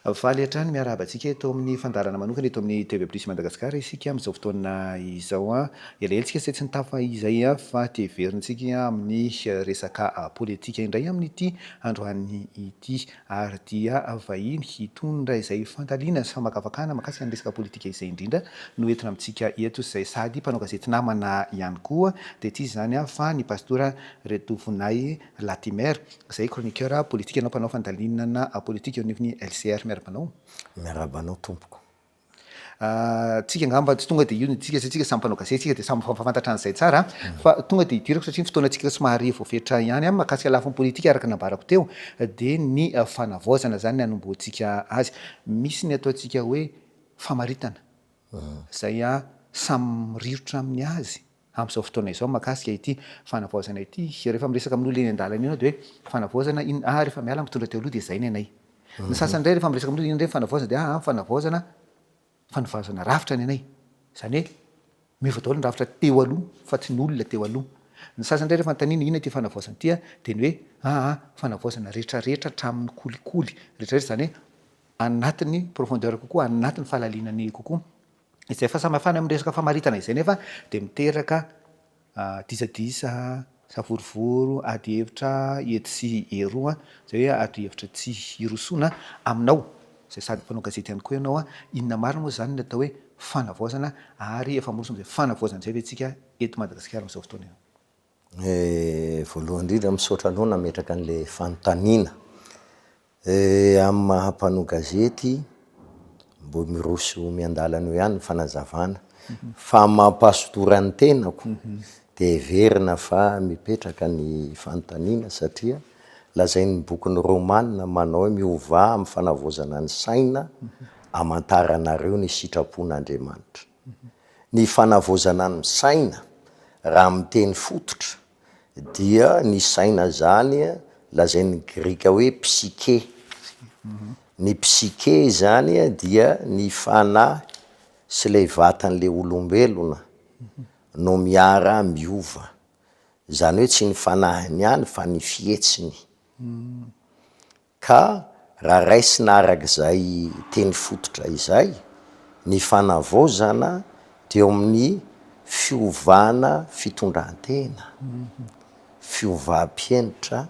Valy hatrany miarahaba antsika eto amin'ny fandarana manokana eto amin'ny TV Plus Madagasikara isika amin'izao fotoana izao elaela tsika izay tsy nitafahizay fa te heverintsika amin'ny resaka politika indray amin'ity androany ity ary dia vahiny hitondra izay fandalina sy famakafakana makasika ny resaka politika izay indrindra no entina amintsika eto izay sady mpanao gazety namana ihany koa dia ity izany fa ny pastora Retovinay Latimer izay chroniqueur politika ianao mpanao fandalinana politika eo anivon'ny LCR miarabanao. Miarabanao tompoko. Tsika angamba tsy tonga dia io tsika satria samy mpanao gazety tsika dia samy fantatra an'izay tsara fa tonga dia idirako satria ny fotoanantsika somary voafetra ihany mahakasika lafiny politika araka nambarako teo dia ny fanavaozana zany ny anomboantsika azy. Misy ny ataontsika hoe famaritana izay samy rirotra amin'ny azy amin'izao fotoana izao mahakasika ity fanavaozana ity. Rehefa miresaka amin'olona eny an-dalana iny dia hoe fanavaozana rehefa miala mitondra teo aloha dia izay ny anay. Ny sasany indray rehefa miresaka amin'olona iny indray fanavaozana dia fanavaozana fanovazana rafitra ny anay. Izany hoe miova daholo ny rafitra teo aloha fa tsy ny olona teo aloha. Ny sasany indray rehefa antanina inona ity fanavaozana ity dia ny hoe fanavaozana rehetrarehetra hatramin'ny kolikoly rehetrarehetra izany hoe anatin'ny profondeur kokoa anatin'ny fahalalinany kokoa. Izay fahasamihafana amin'ny resaka famaritana izay nefa dia miteraka disadisa savorovoro ady hevitra ety sy eroa izay hoe ady hevitra tsy hirosoana aminao izay sady mpanao gazety ihany koa ianao inona marina moa izany ny atao hoe fanavaozana ary efa morosona izay fanavaozana izay ve tsika eto Madagasikara amin'izao fotoana io. Voalohany indrindra misaotra anao nametraka an'ilay fanontaniana amin'ny maha-mpanao gazety mbo miroso miandalana eo ihany ny fanazavana fa mampahasotora ny tenako dia heverina fa mipetraka ny fanontaniana satria lazain'ny bokin'ny Romanina manao hoe miova amin'ny fanavaozana ny saina amantaranareo ny sitrapon'Andriamanitra. Ny fanavaozana ny saina raha miteny fototra dia ny saina zany lazain'ny grika hoe psyché. Ny psyché zany dia ny fanahy sy ilay vatan'ilay olombelona no miara miova. Zany hoe tsy ny fanahiny ihany fa ny fihetsiny. Ka raha raisina arak'izay teny fototra izay ny fanavaozana dia eo amin'ny fiovana fitondran-tena, fiovam-pienitra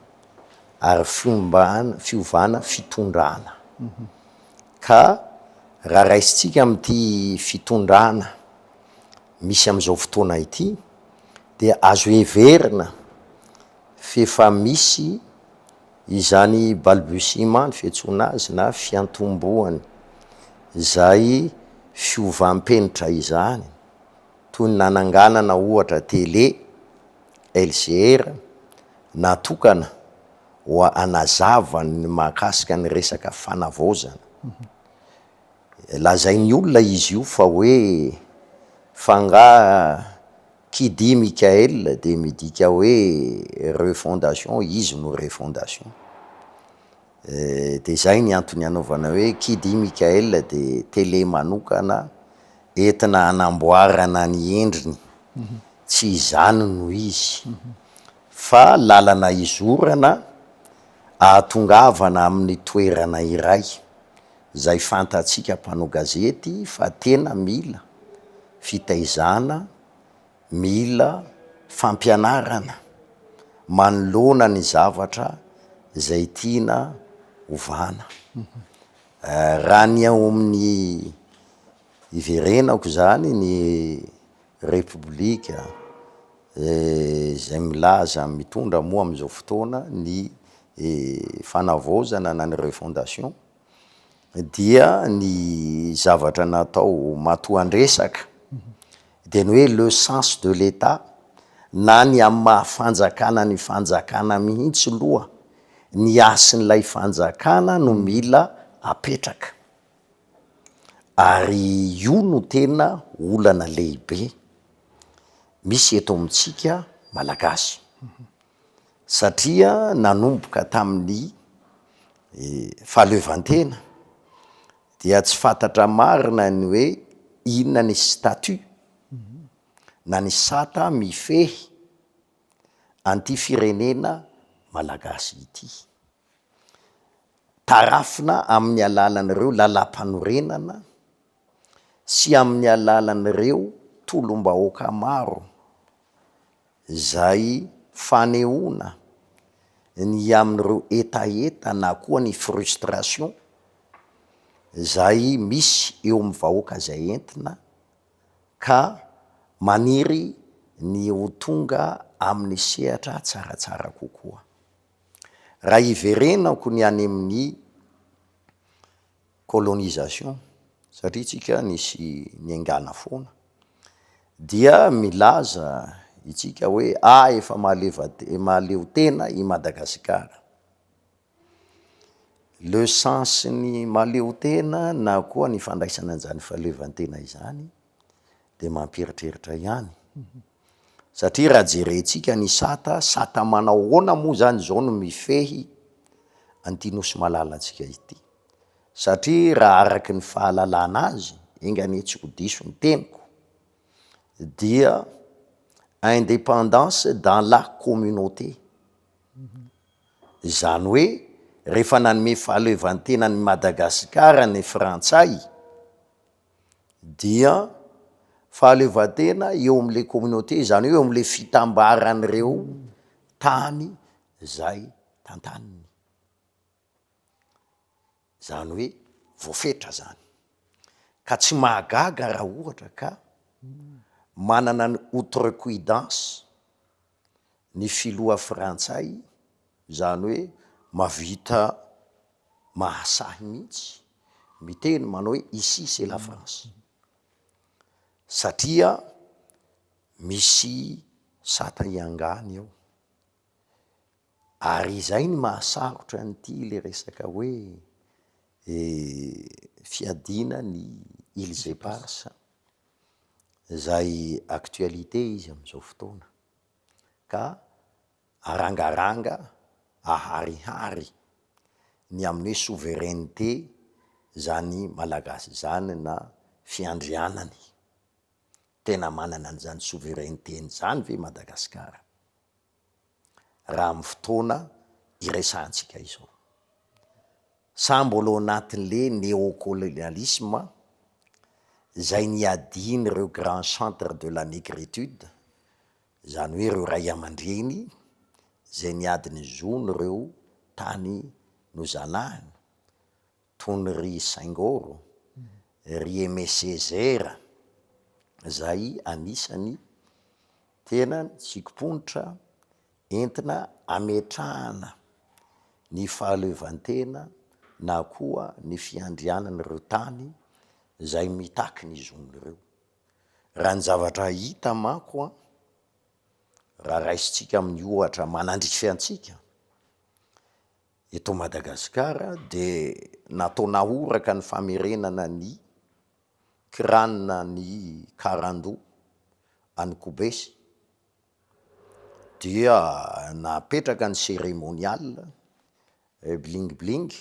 ary fiovana fitondrana. Ka raha raisitsika amin'ity fitondrana misy amin'izao fotoana ity dia azo heverina fefa misy izany balbutiement ny fiantsoana azy na fiantombohany izay fiovam-penitra izany toy ny nananganana ohatra télé LCR natokana ho anazava ny mahakasika ny resaka fanavaozana. Lazain'ny olona izy io fa hoe qui dit Michael dia midika hoe refondation, izy no refondation. Dia izay ny antony anaovana hoe qui dit Michael dia télé manokana entina hanamboarana ny endriny. Tsy izany no izy fa lalana izorana ahatongavana amin'ny toerana iray izay fantatsika mpanao gazety fa tena mila fitaizana, mila fampianarana manoloana ny zavatra izay tiana ovana. Raha ny ao amin'ny iverenako zany ny repoblika izay milaza mitondra moa amin'izao fotoana ny fanavaozana na ny refondation dia ny zavatra natao matoan-dresaka dia ny hoe le sens de l'État na ny amin'ny mahafanjakana ny fanjakana mihitsy loha ny asin'ilay fanjakana no mila apetraka. Ary io no tena olana lehibe misy eto amintsika malagasy satria nanomboka tamin'ny fahaleovantena dia tsy fantatra marina ny hoe inona ny statut na ny sata mifehy anty firenena malagasy ity. tarafina amin'ny alalan'ireo lalam-panorenana sy amin'ny alalan'ireo tolom-bahoaka maro zay fanehoana ny amin'ireo etaeta na koa ny frustration zay misy eo amin'ny vahoaka zay entina ka maniry ny ho tonga amin'ny sehatra tsaratsara kokoa. Raha iverenako ny any amin'ny colonisation satria tsika nisy niangana foana dia milaza itsika hoe efa mahaleo tena i Madagasikara. Le sens ny mahaleo tena na koa ny fandraisana an'izany fahaleovantena izany de mampiritreritra ihany. Satria raha jerentsika ny sata manao ahoana moa zany zao no mifehy an'ity nosy malalantsika ity. Satria raha araky ny fahalalana azy, engany tsy ho diso ny teniko, dia indépendance dans la communauté. Zany hoe rehefa nanome fahaleovantena ny Madagasikara ny Frantsay, dia fahaleovantena eo am'le communauté, zany hoe eo am'le fitambaran'ireo tany zay tantaniny. Zany hoe voafetra zany. Ka tsy mahagaga raha ohatra ka manana ny outrecuidance ny filoha Frantsay, zany hoe mavita mahasahy mihitsy miteny manao hoe ici c'est la France. Satria misy sata iangany ao. Ary izay ny mahasarotra an'ity le resaka hoe fiadina ny Îles Éparses zay actualité izy am'izao fotoana, ka arangaranga aharihary ny amin'ny hoe souveraineté zany malagasy zany na fiandrianany. Tena manana an'izany souveraineté zany ve Madagasikara raha amin'ny fotoana iresantsika izao? Sa mbola ao anatin'le néocolonialisme zay niadiny ireo grand centre de la négritude, zany hoe ireo ray aman-dreny zay niadiny zony ireo tany nozanahiny, toy ny ry Senghor, ry Aimé Césaire, zay anisany tena tsikimponitra entina ametrahana ny fahaleovantena na koa ny fiandrianan'ireo tany zay mitaky ny zon'ireo. Raha ny zavatra hita manko raha raisitsika amin'ny ohatra manandrify antsika eto Madagasikara, de natao nahoraka ny famerenana ny kiranina ny Karandò any Kobesy, dia napetraka ny cérémonial bling bling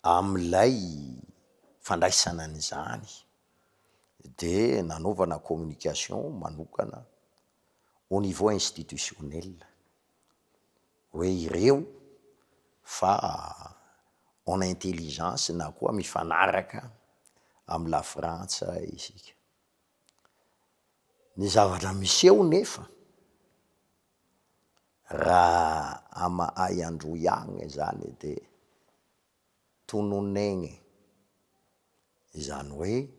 am'lay fandraisana an'izany, de nanaovana communication manokana au niveau institutionnel hoe ireo fa en intelligence na koa mifanaraka amy la Frantsa isika. Ny zavatra miseho nefa raha amahay androy agny zany de tononegny, zany hoe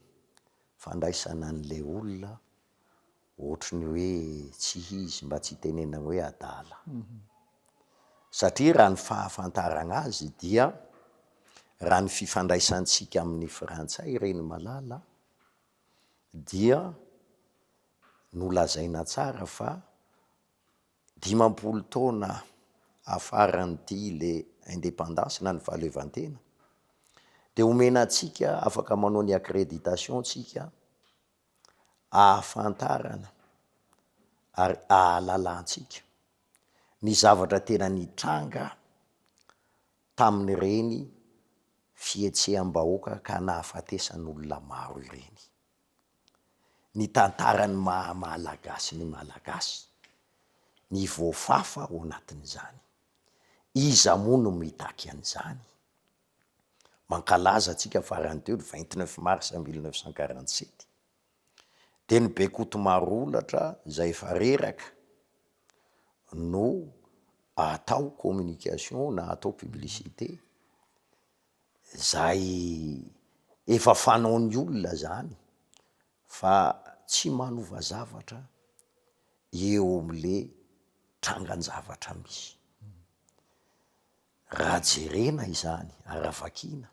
fandraisana an'le olona ohatriny hoe tsy izy mba tsy tenena hoe adala. Satria raha ny fahafantarana azy dia raha ny fifandraisantsika amin'ny Frantsay reny malala dia nolazaina tsara fa 50 taona afaran'ity le indépendance na ny fahaleovantena, de omena atsika afaka manao ny accréditation tsika ahafantarana ary ahalalantsika ny zavatra tena nitranga tamin'ireny fietseham-bahoaka ka nahafatesan'olona maro ireny. Ny tantarany malagasy ny malagasy, ny voafafa ao anatin'izany. Iza moa no mitaky an'izany? mankalaza atsika farany teo 29 mars 1947 de ny Bekoto Marolatra zay efa reraka no atao communication na atao publicité zay efa fanaon'ny olona zany fa tsy manova zavatra eo am'le trangan-javatra misy. Raha jerena izany aravakina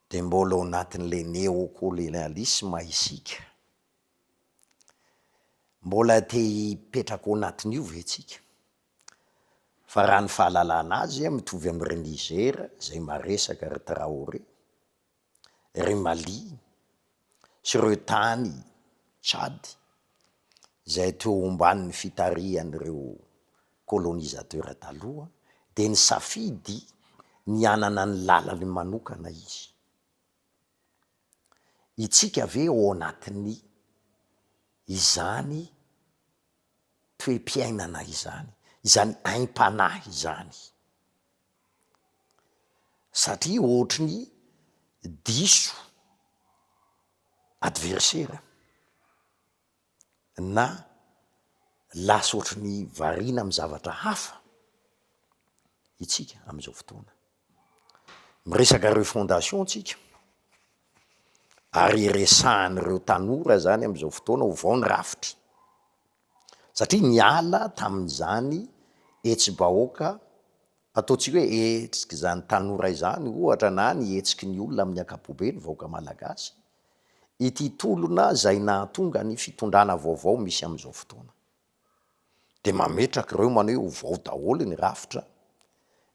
de mbola ao anatin'le néocolonialisme isika, mbola te hipetraka ao anatin'io ve tsika? Fa raha ny fahalalana azy mitovy am'ry Niger zay maresaka ry Traoré, ry Mali sy reo tany Tchad zay teo ambanin'ny fitarihan'ireo colonisateur taloha, de ny safidy ny anana ny lalany manokana izy. Itsika ve ao anatin'ny izany toe-piainana izany aim-panahy izany, satria ohatry ny diso adversaire na lasa ohatry ny variana amy zavatra hafa itsika am'izao fotoana. Miresaka reo fondation tsika ary resahan'ireo tanora zany am'izao fotoana ho vao ny rafitry, satria niala tamin'izany hetsi-bahoaka ataontsika hoe hetsiky zany tanora izany ohatra na ny hetsiky ny olona amin'ny ankapobeny vahoaka malagasy, ity tolona zay nahatonga ny fitondrana vaovao misy am'izao fotoana. De mametraky reo manao hoe ho vao daholo ny rafitra,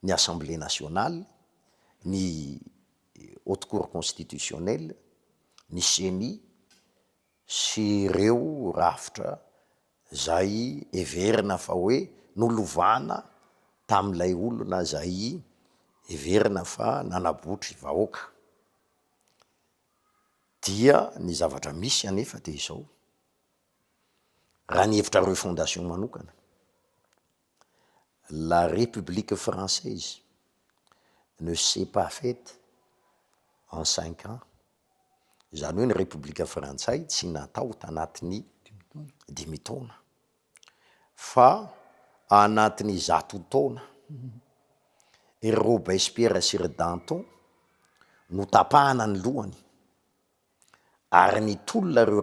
ny Assemblée nationale, ny haute cour constitutionnelle, ny CENI sy ireo rafitra zay everina fa hoe nolovana tam'ilay olona zay everina fa nanabotry vahoaka. Dia ny zavatra misy anefa de izao, raha ny hevitra reo fondation manokana, la République française ne s'est pas faite en 5 ans. Zany hoe ny République frantsay tsy natao tanatin'ny 10 taona fa anatin'ny 100 taona. Ery Robespierre sy ry Danton no tapahana ny lohany ary ny tolona reo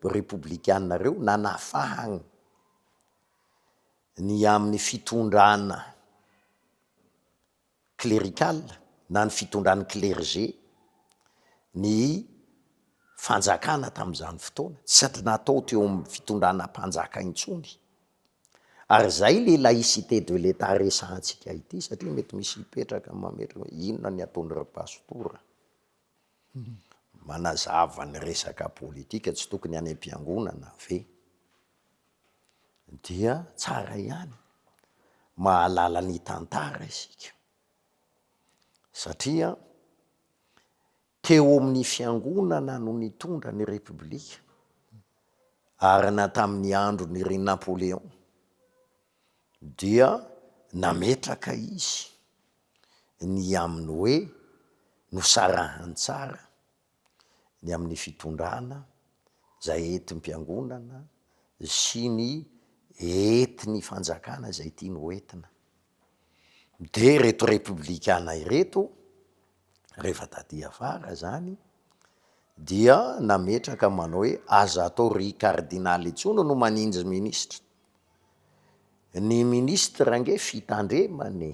républicain reo nanafahany ny amin'ny fitondrana clérical na ny fitondran'ny clergé ny fanjakana tam'izany fotoana, tsy natao teo amin'ny fitondrana mpanjaka intsony. Ary zay le laïcité de l'état resahantsika ity, satria mety misy hipetraka mametraka inona ny ataon'ireo pastora, manazava ny resaka politika tsy tokony any am-piangonana ve? Dia tsara ihany mahalala ny tantara isika, satria teo amin'ny fiangonana no nitondra ny republika ary na tamin'ny andron'ny ry Napoléon dia nametraka izy ny amin'ny hoe nosarahany tsara ny amin'ny fitondrana zay entim-piangonana sy ny enti-ny fanjakana zay tiany hoentina. De reto républicain ireto rehefa taty afara zany dia nametraka manao hoe aza atao ry cardinal intsony no manindry ministra. Ny ministra nge fitandremany,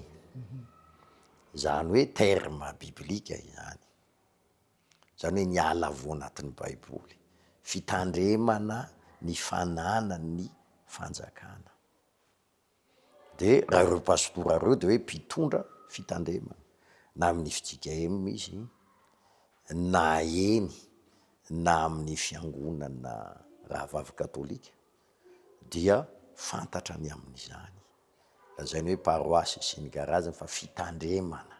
zany hoe terme biblika izany, zany hoe niala vo anatin'ny baiboly, fitandremana ny fananany fanjakana. De raha ireo pastora reo de hoe mpitondra fitandremana na amin'ny FJKM izy na eny na amin'ny fiangonana rahavavy katolika dia fantatra ny amin'izany. Lazainy hoe paroisse sy ny karazany fa fitandremana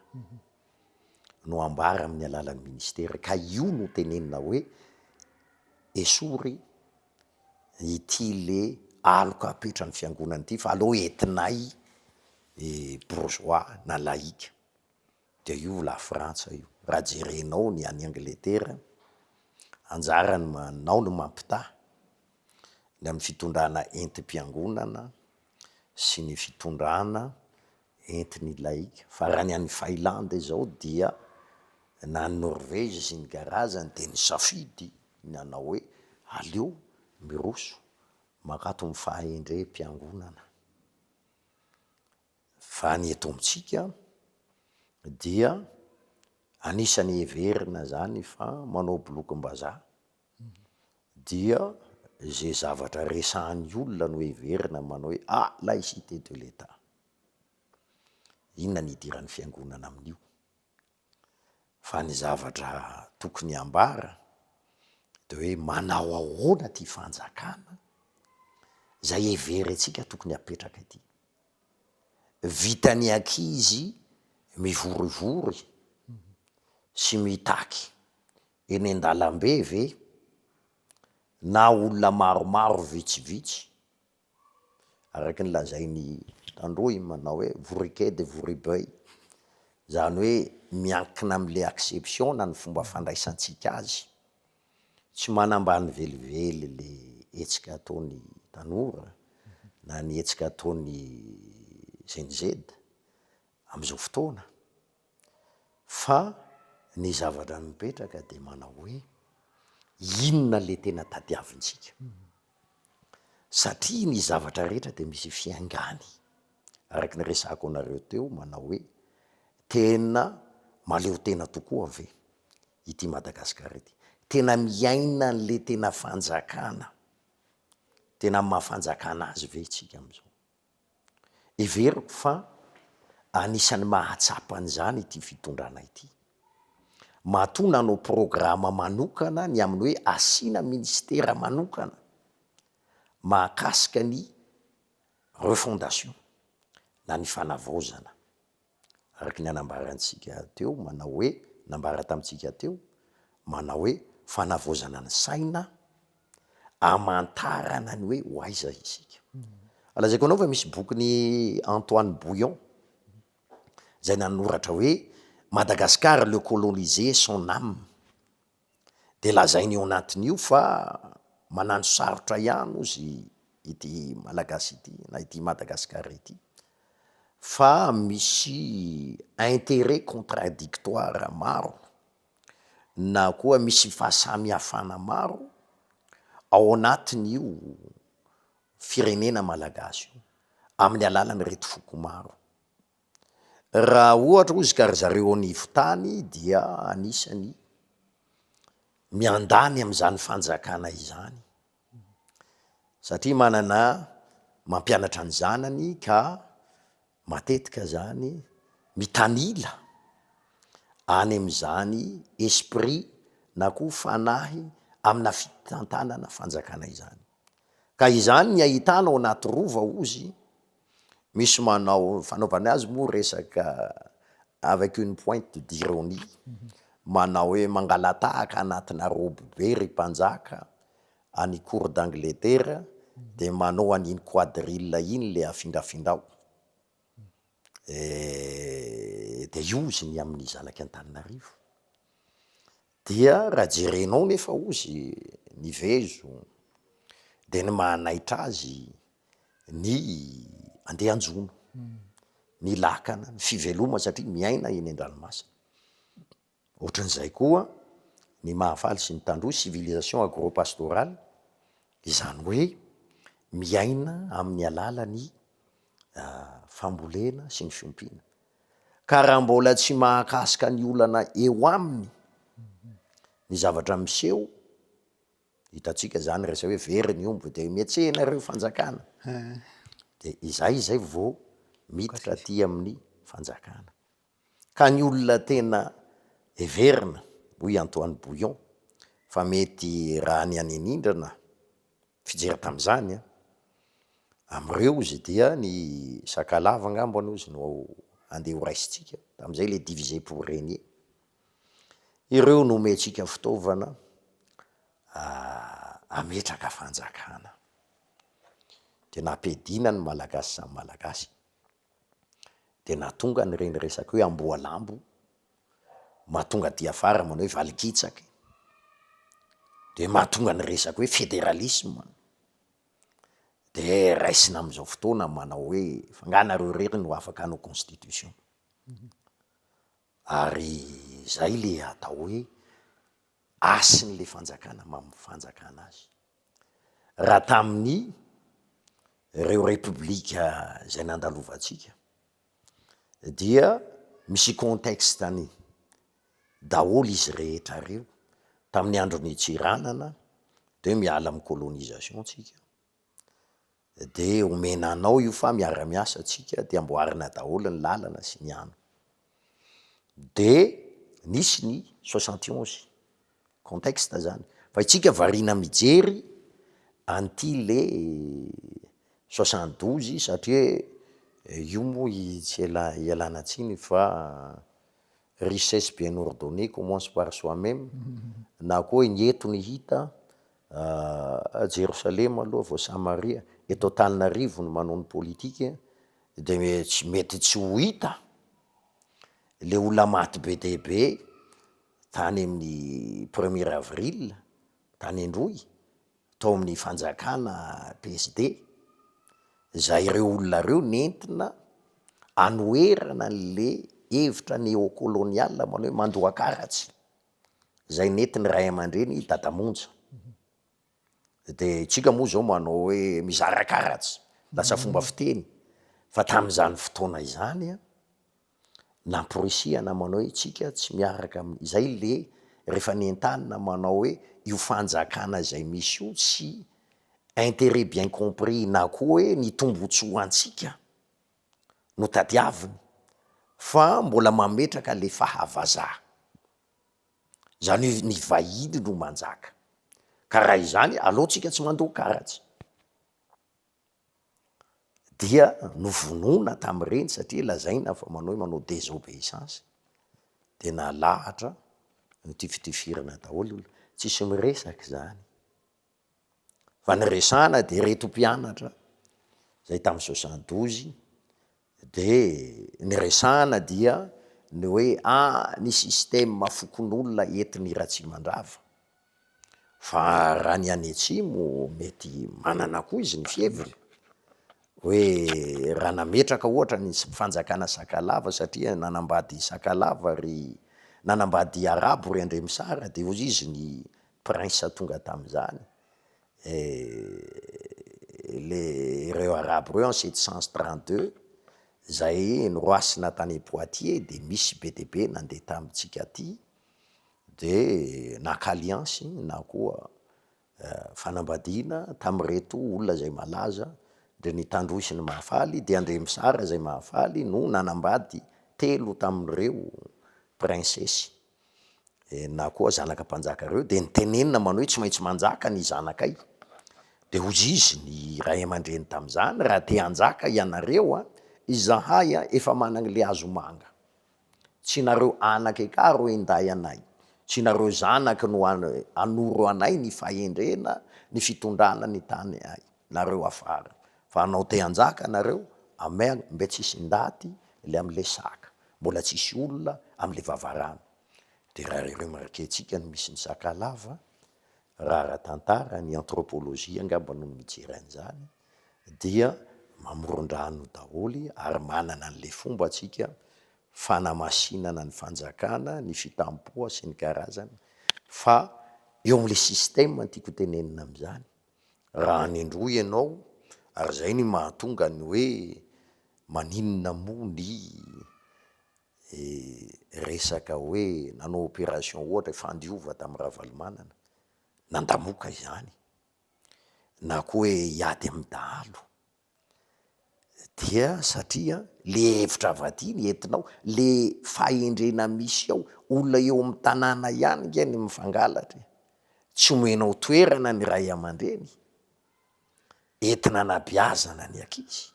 no ambara amin'ny alalan'ny ministera, ka io no tenenina hoe esory ity le aloka apetrany fiangonana ity fa aleo entinay bourgeois na laïque. de io la Frantsa io raha jerenao ny any Angletera anjarany manao no mampita ny amin'ny fitondrana entim-piangonana sy ny fitondrana entiny laika fa raha ny any Finlande zao dia na ny Norvezy sy ny garazany de ny safidy ny anao hoe aleo miroso makato my fahendrem-piangonana fa ny eto amitsika dia anisany heverina zany fa manao bolokom-bazaha dia zay zavatra resahan'ny olona no heverina manao hoe laïcité de l'État. Inona ny idiran'ny fiangonana amin'io? Fa ny zavatra tokony ambara de hoe manao ahoana ty fanjakana zay heverentsika tokony apetraka ity. Vitany ankizy mivorivory sy mitaky eny an-dalambe ve na olona maromaro vitsivitsy araky ny lazainy tandroy manao hoe voriquet de voribeuil zany hoe miankina am'le acception na ny fomba fandraisantsika azy tsy manambany velively le hetsika ataony tanora na ny hetsika ataony zenizedy am'izao fotoana fa ny zavatra mipetraka de manao hoe inona le tena tadiavintsika satria ny zavatra rehetra de misy fiangany araky ny resako anareo teo manao hoe tena maleo tena tokoa ve ity Madagasikara ity tena miaina le tena fanjakana tena mahafanjakana azy ve tsika am'izao everiko fa anisany mahatsapany zany ity fitondrana ity matoa nanao programa manokana ny amin'ny hoe asina ministera manokana mahakasika ny refondation na ny fanavaozana araky ny anambarantsika teo manao hoe nambara tamitsika teo manao hoe fanavaozana ny saina amantarana ny hoe hoaiza isika alazaiko anao fa misy bokiny Antoine Bouillon zay nanoratra hoe Madagascar le colonisé son âme de lazainy eo anatin'io fa manano sarotra ihany ozy ity malagasy ity na ity Madagascar ity fa misy intérêt contradictoire maro na koa misy fahasamihafana maro ao anatin'io firenena malagasy io amin'ny alalany reto foko maro raha ohatra ozy ka ry zareo anivotany dia anisany miandany am'izany fanjakana izany satria manana mampianatra ny zanany ka matetika zany mitanila any am'izany esprit na koa fanahy amina fitantanana fanjakana izany ka izany ny ahitanao anaty rova ozy misy manao fanaovany azy moa resaka avec une pointe d'ironie manao hoe mangalatahaka anatina robe be ry mpanjaka any cour d'Angleterre de manao an'iny quadrille iny le afindrafindrao de io izy ny amin'ny zanaky Antananarivo dia raha jerenao nefa ozy ny vezo de ny mahanaitra azy ny andeha anjono ny lakana ny fiveloma satria miaina eny an-dranomasina ohatran'izay koa ny mahafaly sy ny tandroy civilisation agropastorale izany hoe miaina amin'ny alalany fambolena sy ny fiompiana ka raha mbola tsy mahakasika ny olana eo aminy ny zavatra miseho hitatsika zany resa hoe very ny omby de miantsehanareo fanjakana de izay vao miditra ty amin'ny fanjakana ka ny olona tena heverina hoy Antoine Bouillon fa mety raha ny anindrana fijery tam'izany amreo izy dia ny sakalava angambany ozy no andeha ho raisitsika tam'izay le divisé pour régner ireo nomentsika fitaovana ametraka fanjakana de nampedina ny malagasy samy malagasy de natonga ny reny resaka hoe Amboalambo mahatonga ty afara manao hoe valikitsaky, de mahatonga ny resaka hoe fédéralisme, de raisina am'izao fotoana manao hoe fanganareo rery no afaka hanao constitution. Ary zay le atao hoe asiny le fanjakana fanjakana azy. Raha tamin'ny reo république zay nandalovantsika dia misy contexteny daholo izy rehetra reo tamin'ny andron'ny tsiranana, de miala amy colonisation tsika, de omenanao io fa miara-miasa tsika de amboarina daholo ny lalana sy ny ano. De nisy ny 71 contexte zany, fa itsika varina mijery anty le 72 satria io moa tsy ialana tsiny fa richesse bien ordonnée commence par soi-même, na koa ny entony hita Jerusalema aloha vao Samaria, eto Antananarivo no manao ny politika, de mety tsy ho hita le olona maty be de be tany amin'ny 1er avril tany Androy tao amin'ny fanjakana PSD, zay reo olona reo nentina anoerana le hevitra néocolonial manao hoe mandoakaratsy, zay nentiny ray aman-dreny Dadamonja. De tsika moa zao manao hoe mizara karatsy, lasa fomba fiteny, fa tam'izany fotoana izany namporisihana manao hoe tsika tsy miaraka zay le rehefa nentanina manao hoe io fanjakana zay misy io tsy intérêt bien compris na koa hoe ny tombotsoa antsika no tadiaviny, fa mbola mametraka le fahavazaha, zany hoe ny vahiny no manjaka. Ka raha izany aleo tsika tsy mandoa karatsy. Dia novonona tam'ireny satria lazaina fa manao hoe manao désobéissance, de nalahatra notifitifirana daholo olo, tsisy miresaky zany. Fa niresahana de reto mpianatra zay tamy 72, de niresahana dia ny hoe ny système fokon'olona entiny Ratsimandrava, fa raha ny any atsimo mety manana koa izy ny fieviny, hoe raha nametraka ohatra ny fanjakana Sakalava satria nanambady Sakalava ry nanambady Arabo ry Andremisara, de hoy izy ny prince tonga tam'izany, reo Arabo reo en 732 zay noroasina tany Poitiers, de misy be de be nandeha tamitsika aty, de naka alliance na koa fanambadiana tam'reto olona zay malaza, de nitandroy ny mahafaly, de Andremisara zay mahafaly no nanambady 3 tam'reo princesse na koa zanaka mpanjaka reo, de nitenenina manao hoe tsy maintsy manjaka ny zanakay. De hoy izy ny ray aman-dreny tam'zany, raha te hanjaka ianareo izahay efa managny le hazo manga, tsy nareo anaky ka ro enday anay, tsy nareo zanaky no anoro anay ny fahendrena ny fitondrana ny tany ay, nareo afara, fa anao te hanjaka nareo amea mbe tsisy ndaty le am'le saka, mbola tsisy olona am'le vavarana. De raha reo markentsika ny misy ny Sakalava, raha ara-tantara ny anthropologie angamba no mijery an'izany, dia mamoron-drano daholy ary manana an'le fomba tsika fanamasinana ny fanjakana, ny fitampoa sy ny karazany, fa eo am'le système tiako tenenina am'izany. Raha any Androy ianao, ary zay ny mahatonga ny hoe maninona moa ny resaka hoe nanao opération ohatra fandiova tamy Ravalomanana, nandamoka izany, na koa hoe hiady amy dahalo, dia satria le hevitra vadiny entinao, le fahendrena misy ao, olona eo amy tanàna ihany nge ny mifangalatra, tsy omenao toerana ny ray aman-dreny, entina nabiazana ny ankizy.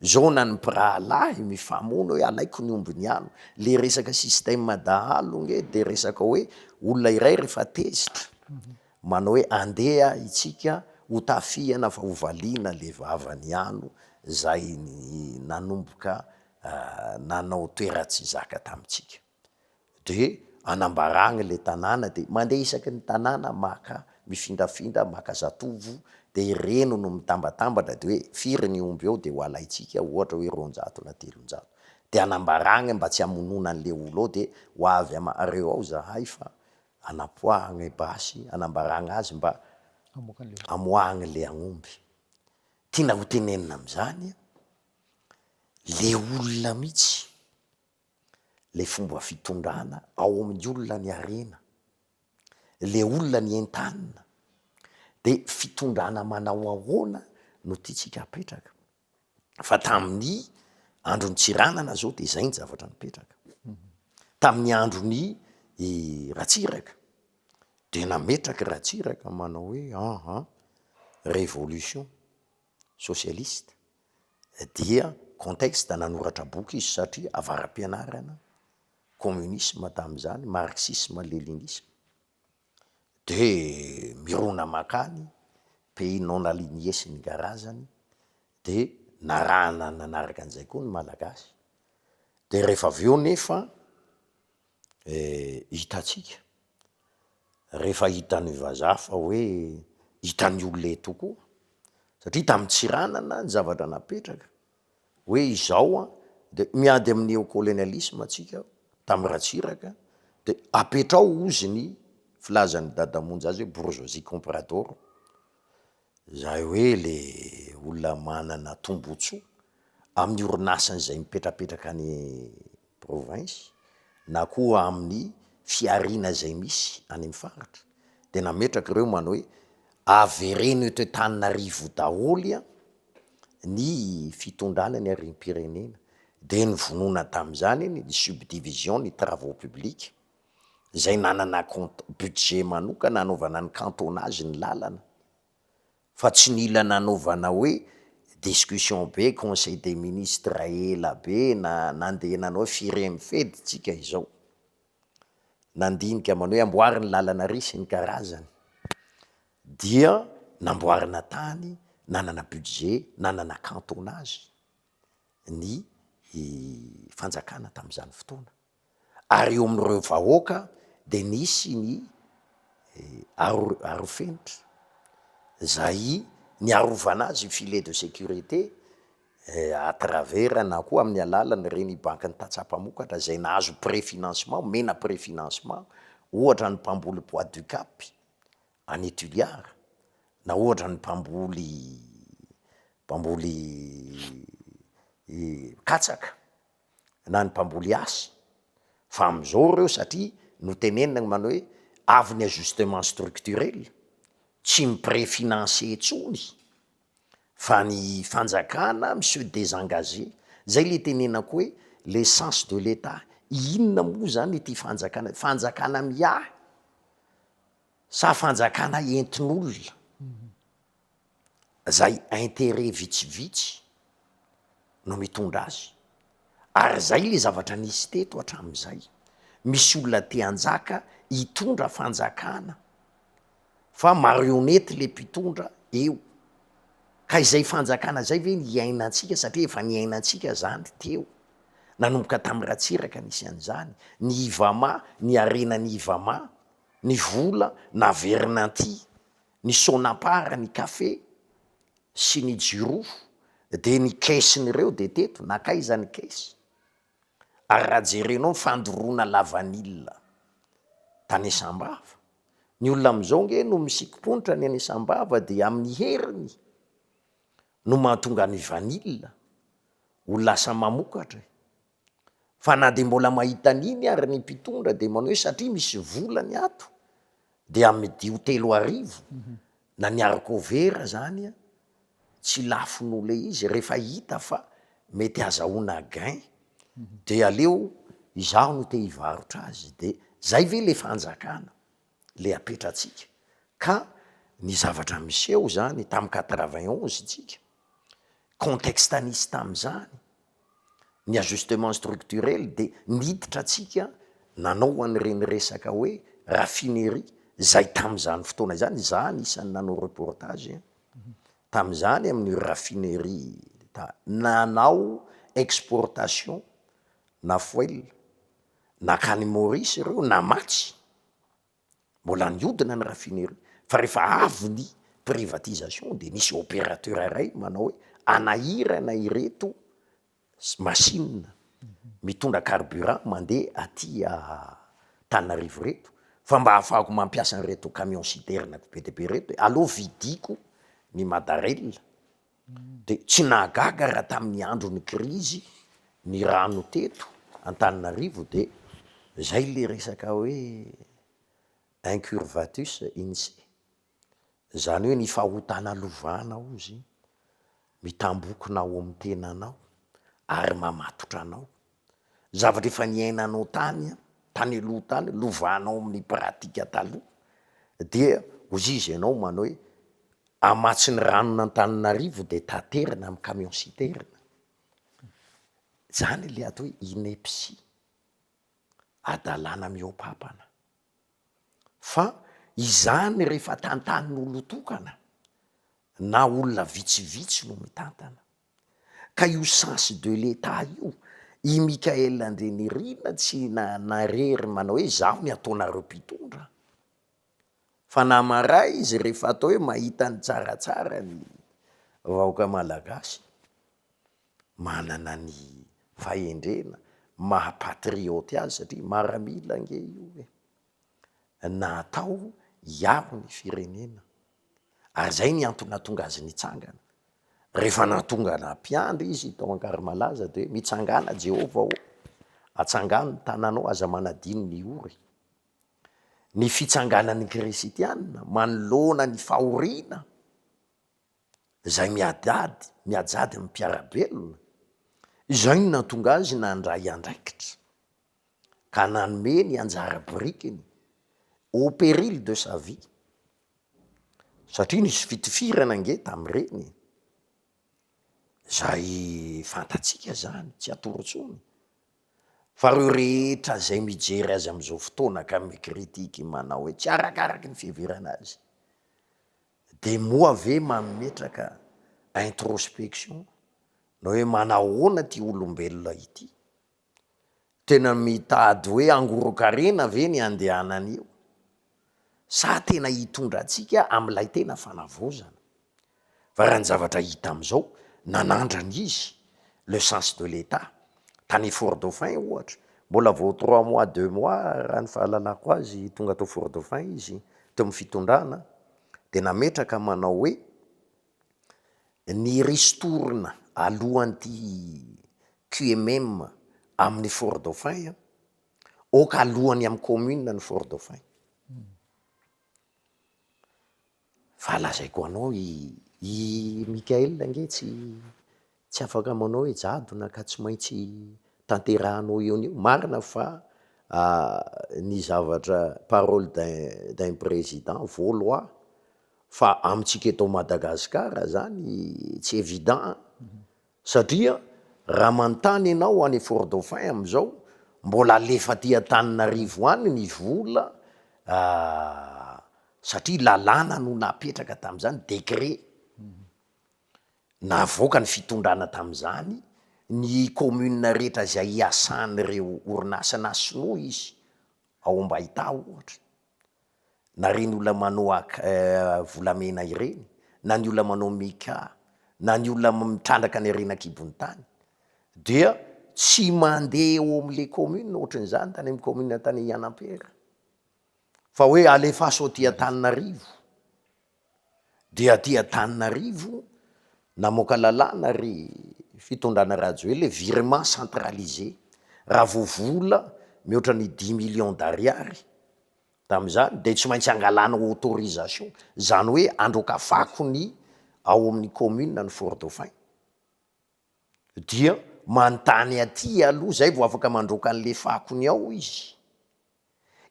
Zao na ny mpirahalahy mifamono hoe alaiko ny omby ny ano, le resaka système dahalo nge de resaka hoe olona iray rehefa tezitra manao hoe andeha itsika ho tafiana fa hovaliana le vavany ano, zay ny nanomboka nanao toera tsy zaka tamitsika. de anambaragna le tanàna de mandeha isaky ny tanàna maka mifindrafindra maka zatovo de ireno no mitambatambatra de hoe firy ny omby eo de ho alaitsika ohatra hoe 200 na 300 de anambaragna mba tsy amonona an'le olo ao de ho avy areo ao zahay fa anapoahagna basy anambaragna azy mba amoahagna le agnomby. Tiana ho tenenina am'zany le olona mihitsy le fomba fitondrana ao amin'ny olona ny arena, le olona ny entanina de fitondrana manao ahoana no tiatsika apetraka fa tamin'ny androny tsiranana zao de zay ny zavatra nipetraka tamin'ny androny Ratsiraka de nametraka Ratsiraka manao hoe révolution socialiste dia contexte nanoratra boky izy satria avaram-pianarana communisme tam'zany marxisme léninisme de mirona makany pays non aligné sy ny garazany de narahana nanaraka an'izay koa ny malagasy de rehefa avy eo nefa hitatsika rehefa hitan'ny vazaha fa hoe hitan'ny olona tokoa satria tamin'ny tsiranana ny zavatra napetraka hoe izao de miady amin'ny néocolonialisme atsika tamin'ny Ratsiraka de apetrao ozy ny filazan'ny dadamonjy azy hoe bourgeoisie comprador zay hoe le olona manana tombotsoa amin'ny orinasany zay mipetrapetraka ny province na koa amin'ny fiarina zay misy any amin'ny faritra de nametraka ireo manao hoe avereno eto Antananarivo daholy ny fitondrana ny arim-pirenena de ny vonona tam'zany ny subdivision ny travaux publics zay nanana budget manokana nanaovana ny cantonnage ny lalana fa tsy nila nanaovana hoe discussion be conseil des ministres ela be na nandeha nanao firemifedy tsika izao nandinika manao hoe amboary ny lalana risy ny karazany dia namboarina tany nanana budget nanana cantonnage ny fanjakana tam'zany fotoana ary eo amin'ireo vahoaka de nisy ny arofenitra zay ny arovana azy filet de sécurité à travers na koa amin'ny alalany reny bankin'ny tatsapamokatra zay nahazo préfinancement mena préfinancement ohatra ny mpamboly Bois du Cap any Tuliara na ohatra ny mpamboly Katsaka na ny mpamboly Asy fa am'izao reo satria no tenenina manao hoe avy ny ajustement structurel tsy mipréfinancer etsony fa ny fanjakana monsieur désengagé zay le tenenako hoe l'essence de l'état inona moa zany ity fanjakana miahy sa fanjakana entin'olona zay intérêt vitsivitsy no mitondra azy ary zay le zavatra nisy teto hatramin'izay misy olona te hanjaka hitondra fanjakana fa marionnette le mpitondra eo ka izay fanjakana zay ve ny iainantsika satria efa ny iainantsika zany teo nanomboka tamin'ny Ratsiraka nisy an'izany ny Ivama ny arenany Ivama ny vola na Vernanty ny Sonapara ny kafe sy ny jirofo de ny kesin'ireo de teto nakaiza ny kesy ary raha jerenao fandoroana lavanila tany Sambava ny olona am'izao nge no misikiponitra ny any Sambava de amin'ny heriny no mahatonga ny vanila ho lasa mamokatra fa na de mbola mahita an'iny ary ny mpitondra de manao hoe satria misy volany ato de amidy ho 3,000 na ny haricot-vert zany tsy lafon'ole izy rehefa hita fa mety azahoana gain de aleo izaho no te hivarotra azy de zay ve le fanjakana le apetratsika ka ny zavatra miseho zany tamin'ny 91 tsika contexte nisy tam'zany ny ajustement structurel de niditra tsika nanao an'ireny resaka hoe raffinerie zay tam'zany fotoana zany za anisan'ny nanao reportage tam'zany amin'ny raffinerie nanao exportation na foile nakany Maurice ireo namatsy mbola niodina ny rafinerie fa rehefa avy ny privatisation de nisy opérateur ray manao hoe anahirana ireto machine mitondra carburant mandeha aty Tananarivo reto fa mba ahafahako mampiasa an'ireto camion citerne be de be reto allo vidiko ny Madarella de tsy nahagaga raha tamin'ny andron'ny krizy ny rano teto Antananarivo de zay le resaka hoe incurvatus INSEE zany hoe ny fahotana lovana ozy mitambokonao amin'ny tenanao ary mamatotra anao zavatra efa niainanao tany aloha tany lovanao amin'ny pratika taloha dia ozy izy ianao manao hoe amatsy ny ranona Antananarivo de taterina amin'ny camion citerne zany le atao hoe ineptie adalana mihoapapana fa izany rehefa tantanin'olo tokana na olona vitsivitsy no mitantana ka io sens de l'état io i Mikael Andrenirina tsy narery manao hoe zaho ny ataonareo mpitondra fa namaray izy rehefa atao hoe mahita ny tsaratsara ny vahoaka malagasy manana ny fahendrena mahapatrioty azy satria maramila nge io hoe natao hiaro ny firenena ary zay ny antony natonga azy nitsangana rehefa natonga nampiandry izy tao Ankarimalaza de mitsangana Jehova atsangano ny tananao aza manadino ny ory ny fitsanganan'ny kristitianina manoloana ny fahoriana zay miajady amin'ny mpiarabelona izay no natonga azy nandray andraikitra ka nanome ny anjara birikiny au péril de sa vie satria nisy fitifirana nge tamin'ireny zay fantatsika zany tsy atorotsony fa reo rehetra zay mijery azy am'izao fotoana ka mikritika manao hoe tsy arakaraky ny fiheverana azy de moa ve mametraka introspection na hoe manahoana ty olombelona ity tena mitady hoe angorokarena ve ny andehanany io sa tena hitondra atsika am'lay tena fanavozana fa raha ny zavatra hita am'izao nanandrany izy le sens de l'état tany Fort-Dauphin ohatra mbola vao 3 mois 2 mois raha ny fahalalako azy tonga tao Fort-Dauphin izy teo amin'ny fitondrana de nametraka manao hoe ny ristourna alohan'ity QMM amin'ny Fort-Dauphin oka alohany amin'ny commune ny Fort-Dauphin fa lazaiko anao i Mikael nge tsy afaka manao hoe jadona ka tsy maintsy tanterahanao eo marina fa ny zavatra parole d'un président vaulois fa amitsika eto Madagasikara zany tsy évident satria raha mantany ianao any Fort-Dauphin am'izao mbola alefa ty Antananarivo any ny vola satria lalàna no napetraka tam'izany décret navoaka ny fitondrana tam'izany ny commune rehetra zay iasan'ireo orinasa na sinoa izy ao Ambaità ohatra na reny olona manao volamena ireny na ny olona manao mika na ny olona mitrandraka ny Renan-kibon'ny tany dia tsy mandeha eo am'le commune ohatran'izany tany amin'ny commune tany Ianampera fa hoe alefaso aty Antananarivo dia aty Antananarivo namoaka lalàna ry fitondrana rajo hoe le virement centralisé raha vovola mihoatra ny 10 millions d'ariary tam'izany de tsy maintsy angalana autorisation zany hoe androkafako ny ao amin'ny commune ny Fort-Dauphin dia mantany aty aloha zay vao afaka mandroka an'le fakony ao izy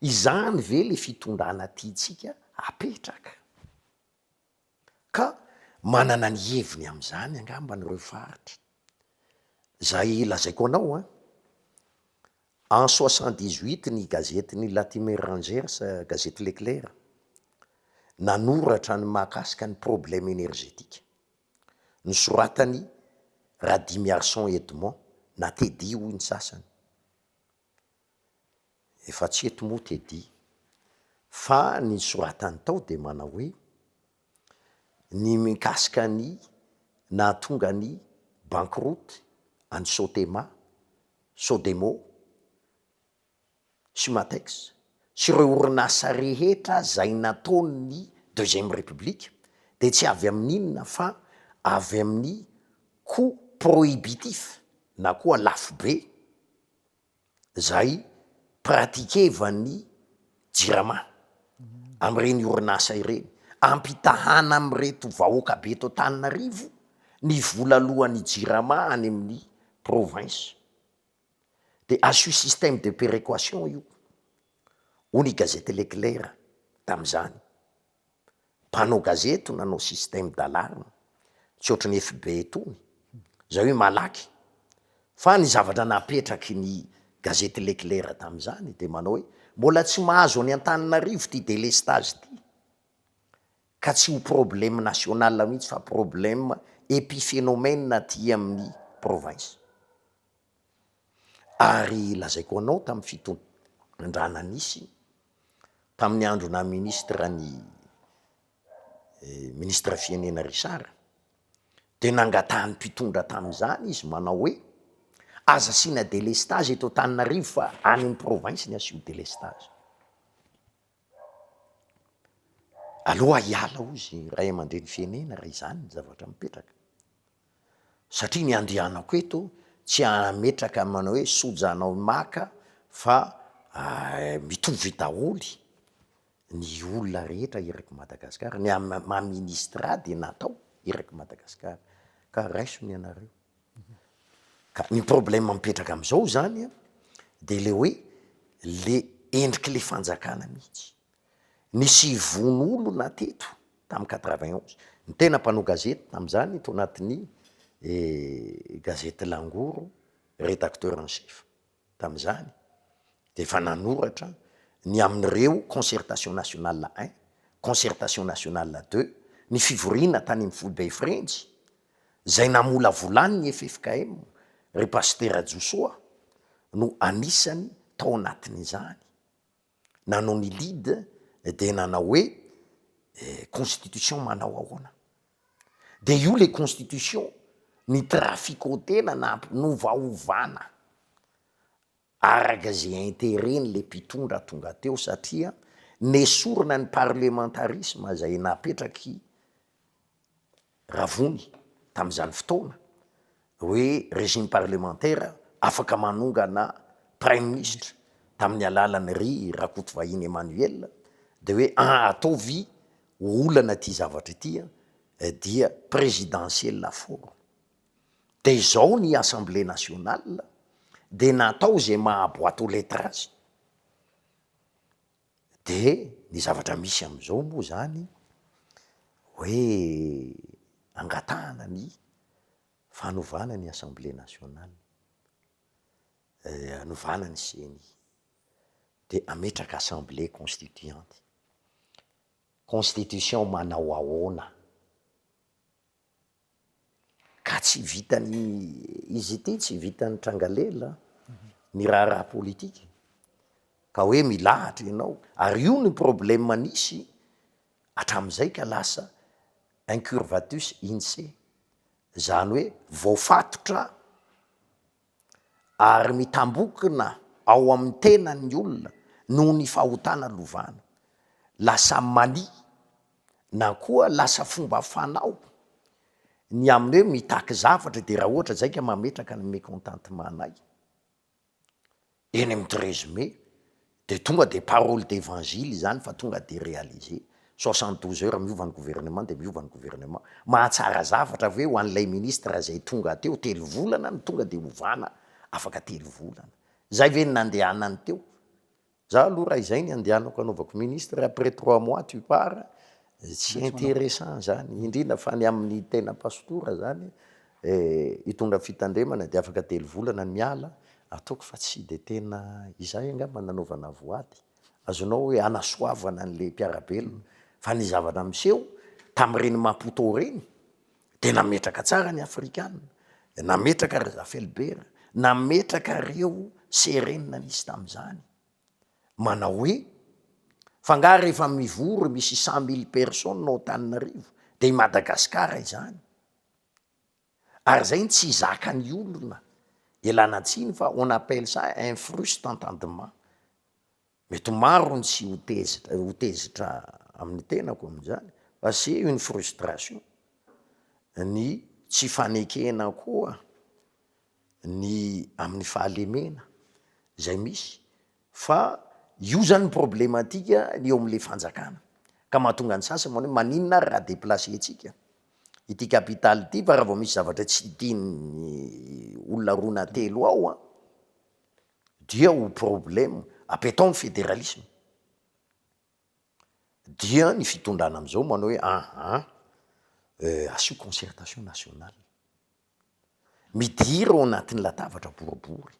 izany ve le fitondrana tiatsika apetraka ka manana ny heviny am'izany angamba nyreo faritra zay lazaiko anao en 78 ny gazety ny Latimer Rangers gazety Leclerc nanoratra ny mahakasika ny problème énergétique nosoratany Radimiarson Edmond na Teddy hoy ny sasany efa tsy eto moa tedy fa ny soratany tao de manao hoe ny mikasika ny nahatonga ny bankroute any Sotema, Sodemo, Sumatex sy ireo orinasa rehetra zay nataony deuxième république de tsy avy amin'inona fa avy amin'ny coût prohibitif na koa lafo be zay pratikevany JIRAMA am'ireny orinasa ireny, ampitahana am'ireto vahoaka be eto Antananarivo ny vola alohan'ny JIRAMA any amin'ny province. De asio système de péréquation io hoy gazety Leclerc tam'zany. Mpanao gazety nanao système d'alarme tsy ohatry ny FB tony zay hoe malaky fa ny zavatra napetraky ny gazety Leclerc tam'zany de manao hoe mbola tsy mahazo any Antananarivo ty délestage ty ka tsy ho problème national mihitsy fa problème épiphénomène ty amin'ny province. Ary lazaiko anao tamin'ny fitondrana nisy tamin'ny androna ministre ny ministre fienena Richard de nangatahany mpitondra tam'zany izy manao hoe aza sina délestage eto Antananarivo fa any amin'ny province ny asio délestage. Aloha hiala ozy ray aman-dreny fienena raha izany ny zavatra mipetraka satria ny andehanako eto tsy ametraka manao hoe soja anao maka fa mitovy daholy ny olona rehetra eraky Madagasikara, ny maministra de natao eraky Madagasikara ka raisony ianareo. Ka ny problème mipetraka am'izao zany de le hoe le endriky le fanjakana mihitsy. Nisy von'olo na teto tamy 91 ny tena mpanao gazety tam'zany to anatin'ny gazety Langoro rédacteur en chef tam'zany de fa nanoratra ny amin'ireo concertation nationale 1, concertation nationale 2, ny fivoriana tany amin'ny Folibe Frenzy zay namola volany ny FFKM ry Pasteur Josoa no anisany tao anatin'izany nanao ny lead de nanao hoe constitution manao ahoana de io le constitution ny trafikotena na novaovana araka zay intérêt-ny le mpitondra tonga teo satria nesorina ny parlementarisme zay napetraky Ravony tam'zany fotoana hoe régime parlementaire afaka manongana prime ministre tamin'ny alalany ry Rakotovahiny Emmanuel de hoe ataovy olana ty zavatra ty dia présidentielle fort. De zao ny Assemblée nationale de natao zay mahaboato lettrage. De ny zavatra misy am'izao moa zany hoe angatahana ny fanovana ny Assemblée nationale, anovana ny CNI de ametraka Assemblée constituante. Constitution manao ahoana ka tsy vitany izy ity tsy vitany Trangalela ny raha politika ka hoe milahatra ianao ary io ny problème manisy hatram'izay ka lasa incurvatus INSEE zany hoe voafatotra ary mitambokina ao amin'ny tenan'ny olona noho ny fahotana lovana lasa mali na koa lasa fomba fanao ny amin'ny hoe mitaky zavatra de raha ohatra zay ka mametraka ny mécontentementsnay eny amin'ny 13 mai de tonga de parole d'évangile zany fa tonga de réalisé 72 heures miova ny gouvernement de miova ny gouvernement mahatsara zavatra hoe ho an'ilay ministre zay tonga teo 3 volana ny tonga de ovana afaka 3 volana zay ve ny nandehanany teo za aloha raha izay ny andehanako anaovako ministre après 3 mois tu pars tsy intéressant zany indrindra fa ny amin'ny tena pastora zany hitondra fitandremana de afaka 3 volana ny miala ataoko fa tsy de tena izay angamba nanaovana voady azonao hoe anasoavana an'le mpiarabelona fa ny zavatra miseho tam'ireny Maputo reny de nametraka tsara ny afrikanina nametraka ry Zafelbert nametraka reo serenina nisy tam'zany manao hoe fanga rehefa mivory misy 100 000 personnes ao Antananarivo de i Madagasikara izany ary zay tsy zaka ny olona elana tsiny fa on appelle ça un fruste entendement mety maro ny tsy hotezitra amin'ny tenako amin'izany fa c'est une frustration ny tsy fanekena koa ny amin'ny fahalemena zay misy fa io zany problématika ny eo am'le fanjakana ka mahatonga ny sasany manao maninona ary raha déplacé tsika ity capitale ty fa raha vao misy zavatra tsy tiany olona roa na telo ao a dia ho problème apetao ny fédéralisme dia ny fitondrana am'izao manao hoe asio concertation nationale midira ao anatin'ny latabatra boribory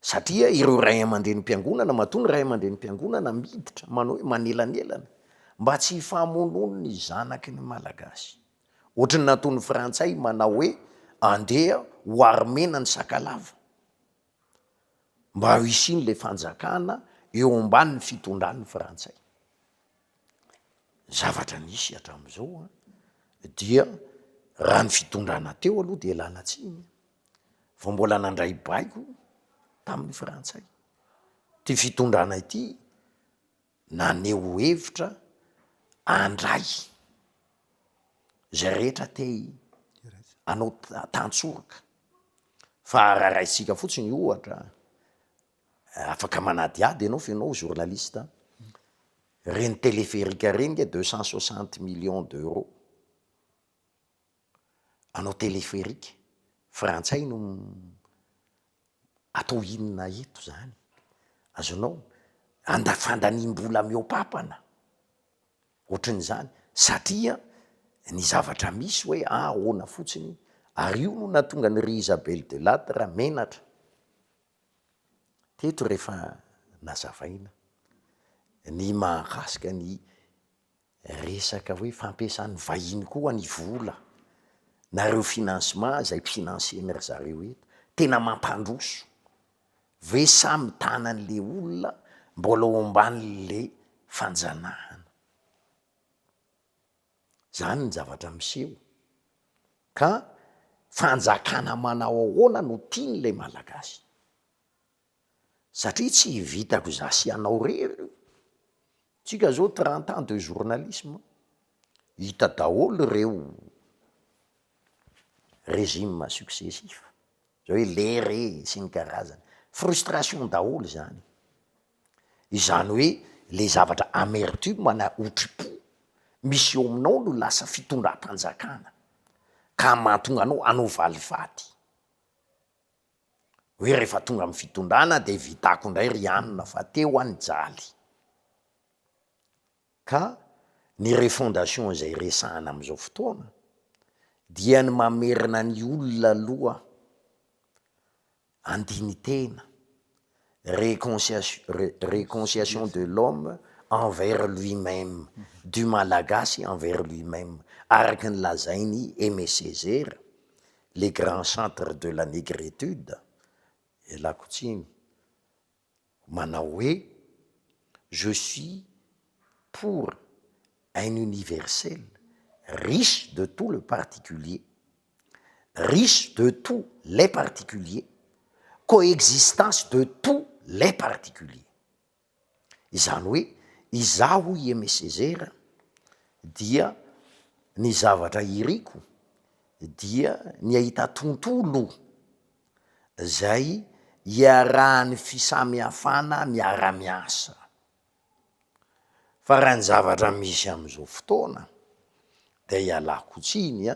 satria ireo ray aman-dren'ny mpiangonana matonga ray aman-dren'ny mpiangonana miditra manao hoe manelanelana mba tsy hifamonono ny zanaky ny malagasy ohatrany nataon'ny frantsay manao hoe andeha ho armena ny sakalava mba ho isiny le fanjakana eo ambanin'ny fitondran'ny frantsay zavatra nisy hatramin'izao dia raha ny fitondrana teo aloha de lana tsiny fa mbola nandray baiko tamin'ny frantsay ty fitondrana ity naneho hevitra andray zay rehetra te anao tantsoroka fa raha raisika fotsiny ohatra afaka manadiady ianao fa ianao journaliste reny téléphérique reny 260 millions d'euros anao téléphérique frantsay no atao inona eto zany azonao fandaniam-bola miopapana ohatran'izany satria ny zavatra misy hoe ahoana fotsiny ary io no natonga ny ry Isabelle de Lattre menatra teto rehefa nazavaina ny mahakasika ny resaka hoe fampiasan'ny vahiny koa ny vola nareo financement zay mpifinanceny ry zareo eto tena mampandroso ve samy tanan'le olona mbola ao amban'le fanjanahana zany ny zavatra miseho ka fanjakana manao ahoana no tian'le malagasy satria tsy vitako za sy anao rery tsika zao 30 ans de journalisme hita daholo reo régime successif zao hoe lere sy ny karazany frustration daholo zany izany hoe le zavatra amertume na otripo misy eo aminao no lasa fitondram-panjakana ka mahatonga anao valifaty hoe rehefa tonga amin'ny fitondrana de vitako indray ry anona fa teo any jaly ka ny refondation zay resahana am'izao fotoana dia ny mamerina ny olona aloha andinitena réconciliation de l'homme envers lui-même du malagasy envers lui-même araky ny lazainy Aimé Césaire les grands chantres de la négritude elako tsiny manao hoe je suis pour un universel riche de tout le particulier, riche de tous les particuliers, coexistence de tous les particuliers. Izany hoe izaho i Aimé Césaire dia ny zavatra iriko dia ny ahita tontolo zay iarahan'ny fisamihafana miara-miasa fa raha ny zavatra misy am'izao fotoana de ialako tsiny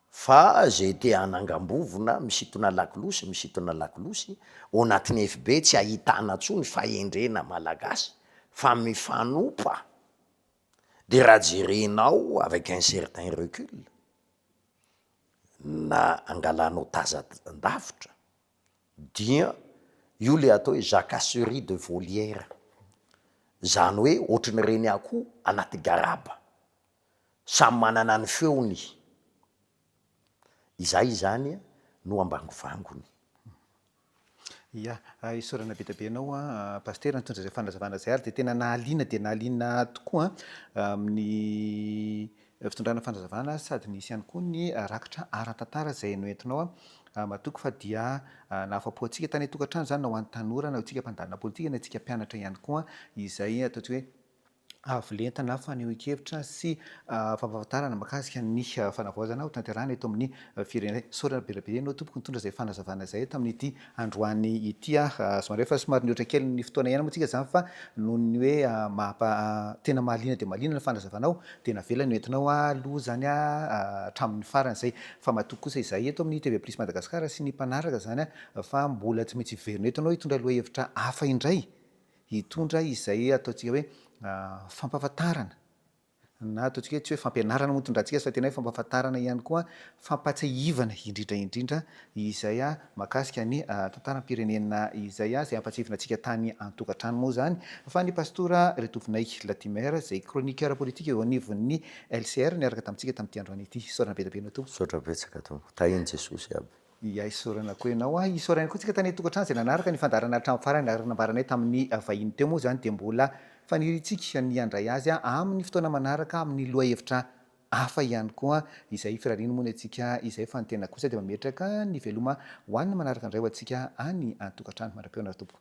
fa zay te hanangam-bovona misitona lakilosy ao anatin'ny FB tsy ahitana tsony fahendrena malagasy fa mifanopa de raha jerenao avec un certain recul na angalanao tazan-davitra dia io le atao hoe jacasserie de volière zany hoe ohatrany reny akoho anaty garaba samy manana ny feony izay zany no ambangovangony Ia, isaorana be dia be ianao pastera nitondra izay fanazavana izay ary dia nahaliana tokoa amin'ny fitondrana fanazavana sady nisy ihany koa ny rakitra ara-tantara izay noentinao matoky fa dia nahafa-po antsika tany an-tokantrano izany na ho an'ny tanora na ho antsika mpandalina politika na antsika mpianatra ihany koa izay ataontsika hoe avolentana fanehoan-kevitra sy fampahafantarana mahakasika ny fanavaozana ho tanterahina eto amin'ny firenena. Saorana be dia be ianao tompoko nitondra izay fanazavana izay tamin'ity androany ity somary efa somary nioatra kely ny fotoana ihany moa tsika izany fa noho ny hoe tena mahaliana dia mahaliana ny fanazavanao dia navela no entinao aloha zany hatramin'ny farany izay fa matoky kosa izahay eto amin'ny TV Plus Madagasikara sy ny mpanaraka zany fa mbola tsy maintsy hiverina eto ianao hitondra lohahevitra hafa indray hitondra izay ataontsika hoe fampahafantarana na ataontsika hoe tsy hoe fampianarana moa tondrantsika fa tena hoe fampahafantarana ihany koa fampatsiahivana indrindra izay mahakasika ny tantaram-pirenena izay izay ampatsihivina antsika tany an-tokantrano moa zany fa ny pastora Retovinay Latimer izay chroniqueur politique eo anivon'ny LCR niaraka tamintsika tamin'ity androany ity. Saorana be dia be ianao tompo. Saotra betsaka tompo. Tahiny Jesosy aby. Ia, isaorana koa ianao isaorana koa tsika tany an-tokantrano izay nanaraka ny fandarana hatramin'ny farany araka nambaranay tamin'ny vahiny teo moa zany dia mbola faniritsika ny handray azy amin'ny fotoana manaraka amin'ny lohahevitra hafa ihany koa izay firariana moa ny antsika izay fa ny tena kosa dia mametraka ny veloma ho an'ny manaraka indray ho antsika any an-tokantrano. Manara-peona tompo.